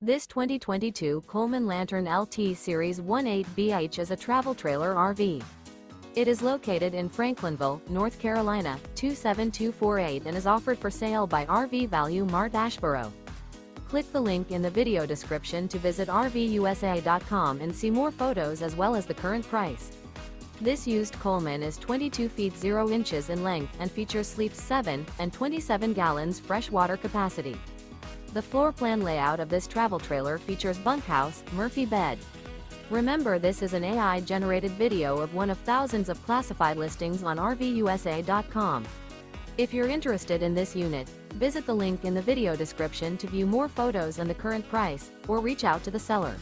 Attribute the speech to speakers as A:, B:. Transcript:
A: This 2022 Coleman Lantern LT Series 18BH is a travel trailer RV. It is located in Franklinville, North Carolina, 27248 and is offered for sale by RV Value Mart Asheboro. Click the link in the video description to visit RVUSA.com and see more photos as well as the current price. This used Coleman is 22 feet 0 inches in length and features sleeps 7 and 27 gallons fresh water capacity. The floor plan layout of this travel trailer features bunkhouse, Murphy bed. Remember, this is an AI-generated video of one of thousands of classified listings on RVUSA.com. If you're interested in this unit, visit the link in the video description to view more photos and the current price, or reach out to the seller.